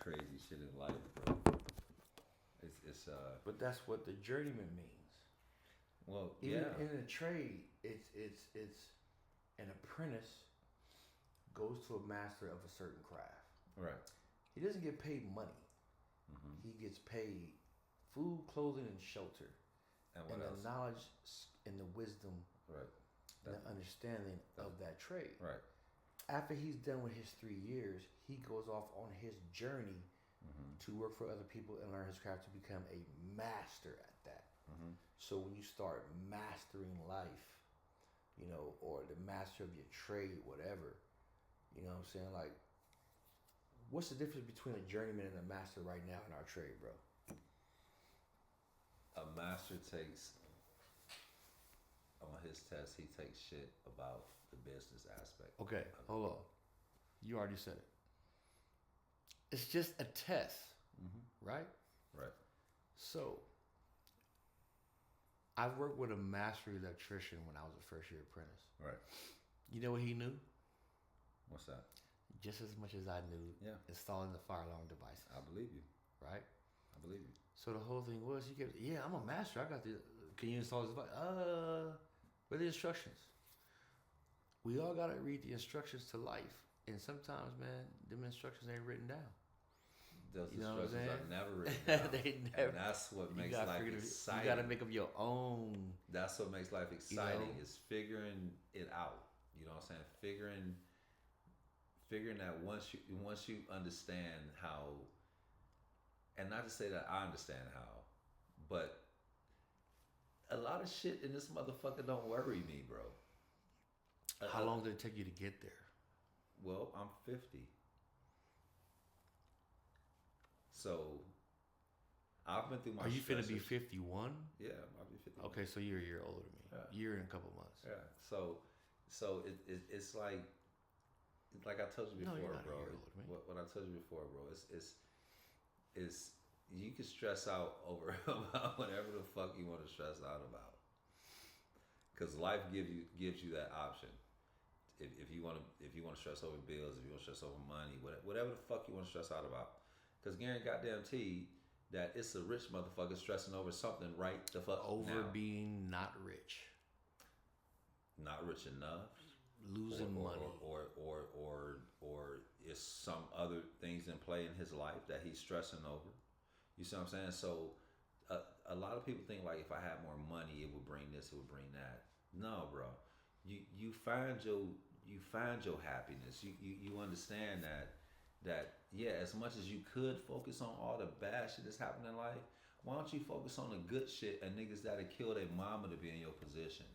crazy shit in life, bro. It's But that's what the journeyman means. well, Even yeah, in a trade, it's an apprentice goes to a master of a certain craft. right. He doesn't get paid money. He gets paid food, clothing, and shelter, And what and else? the knowledge and the wisdom Right. and the understanding of that trade. Right. After he's done with his 3 years, he goes off on his journey to work for other people and learn his craft to become a master at that. So when you start mastering life, you know, or the master of your trade, whatever, you know what I'm saying? Like, what's the difference between a journeyman and a master right now in our trade, bro? A master takes on his test. He takes shit about the business aspect. Okay, hold on. You already said it. It's just a test, right? Right. So, I worked with a master electrician when I was a first year apprentice. Right. You know what he knew? What's that? Just as much as I knew installing the fire alarm devices. I believe you. Right? I believe you. So the whole thing was, he kept, yeah, I'm a master. I got the, can you install this device? Where are the instructions? We all got to read the instructions to life. And sometimes, man, them instructions ain't written down. Those you know instructions are never written down. They never. And that's what makes life exciting. You got to make up your own. That's what makes life exciting, is figuring it out. You know what I'm saying? Figuring that once you understand how, and not to say that I understand how, but a lot of shit in this motherfucker don't worry me, bro. How long did it take you to get there? Well, I'm 50. So I've been through my. Are you finna be stresses. 51? Yeah, I'll be 51. Okay, so you're a year older than me. Yeah. Year and a couple months. Yeah. So it's like I told you before, you're not a bro. year older than me. What I told you before, bro. It's you can stress out over about whatever the fuck you want to stress out about, because life gives you that option. If you want to stress over bills, if you want to stress over money, whatever the fuck you want to stress out about, because Gary goddamn T that it's a rich motherfucker stressing over something right the fuck over now. Being not rich, not rich enough, losing money, or is some other things in play in his life that he's stressing over. You see what I'm saying? So a lot of people think like, if I had more money, it would bring this, it would bring that. No, bro. You find your happiness. You understand that yeah, as much as you could focus on all the bad shit that's happening in life, why don't you focus on the good shit and niggas that'll kill their mama to be in your position?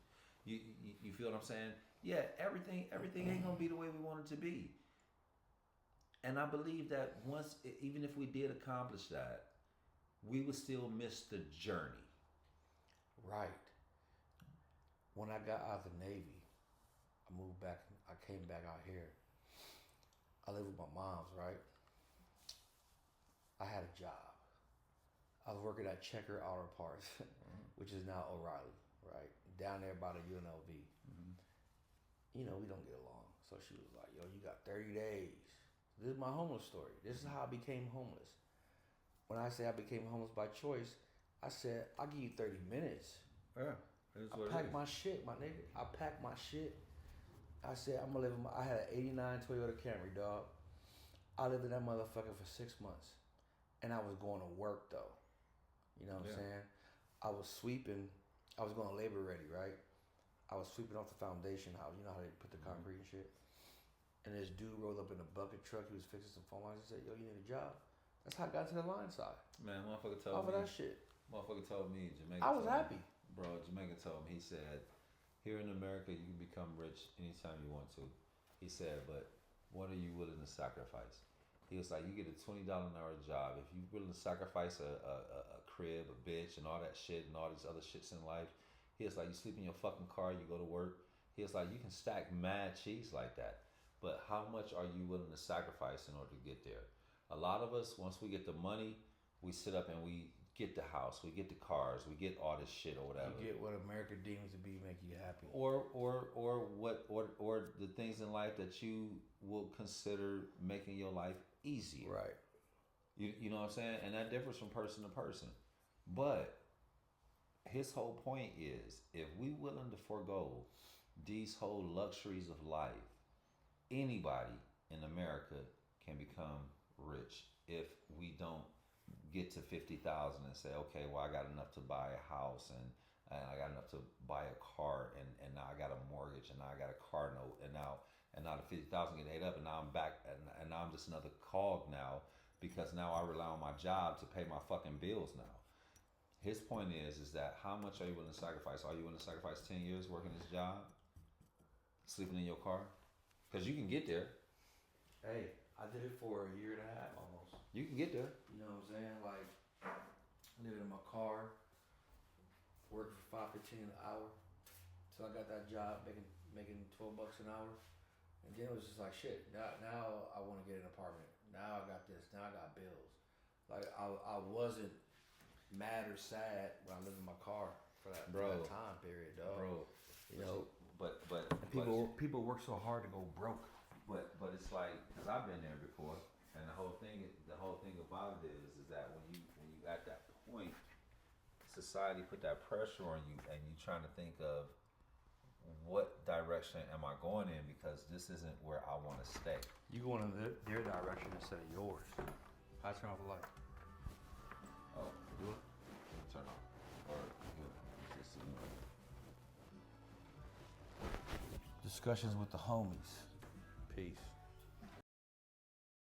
You feel what I'm saying? Yeah, everything ain't gonna be the way we want it to be. And I believe that once, even if we did accomplish that, we would still miss the journey. Right. When I got out of the Navy, I moved back. I came back out here. I lived with my mom's, right? I had a job. I was working at Checker Auto Parts, which is now O'Reilly, right? Down there by the UNLV. You know, we don't get along. So she was like, yo, you got 30 days. This is my homeless story. This is how I became homeless. When I say I became homeless by choice, I said, I'll give you 30 minutes. Yeah. I packed my shit, my nigga. I packed my shit. I said, I'm gonna live in I had an 89 Toyota Camry, dog. I lived in that motherfucker for 6 months. And I was going to work, though. You know what I'm saying? I was sweeping. I was going to labor ready, right? I was sweeping off the foundation house. You know how they put the concrete and shit? And this dude rolled up in a bucket truck. He was fixing some phone lines. He said, yo, you need a job? That's how I got to the line side. Man, motherfucker told off me. of that shit. Motherfucker told me, Jamaica. I was happy. Bro, Jamaica told me, he said, here in America, you can become rich anytime you want to. He said, but what are you willing to sacrifice? He was like, you get a $20 an hour job. If you're willing to sacrifice a crib, a bitch, and all that shit, and all these other shits in life, he was like, you sleep in your fucking car, you go to work. He was like, you can stack mad cheese like that. But how much are you willing to sacrifice in order to get there? A lot of us, once we get the money, we sit up and we get the house, we get the cars, we get all this shit or whatever. You get what America deems to be make you happy. Or the things in life that you will consider making your life easier. Right. You know what I'm saying? And that differs from person to person. But his whole point is if we willing to forego these whole luxuries of life, anybody in America can become rich if we don't get to 50,000 and say, okay, well, I got enough to buy a house and I got enough to buy a car and now I got a mortgage and now I got a car note and now the 50,000 get ate up and now I'm back and now I'm just another cog now because now I rely on my job to pay my fucking bills now. His point is that how much are you willing to sacrifice? Are you willing to sacrifice 10 years working this job, sleeping in your car? Because you can get there. Hey, I did it for a year and a half almost. You can get there. You know what I'm saying? Like, living in my car, working for $5.15 an hour. So I got that job making $12 an hour. And then it was just like, shit, now I want to get an apartment. Now I got this. Now I got bills. Like, I wasn't mad or sad when I lived in my car for that time period, dog. Bro, you know, but people work so hard to go broke. But it's like, because I've been there before, and the whole thing about it is that when you at that point, society put that pressure on you, and you trying to think of what direction am I going in because this isn't where I want to stay. You going in their direction instead of yours. I turn off the light. Oh, Do it. turn off. Or just Discussions with the homies. Peace.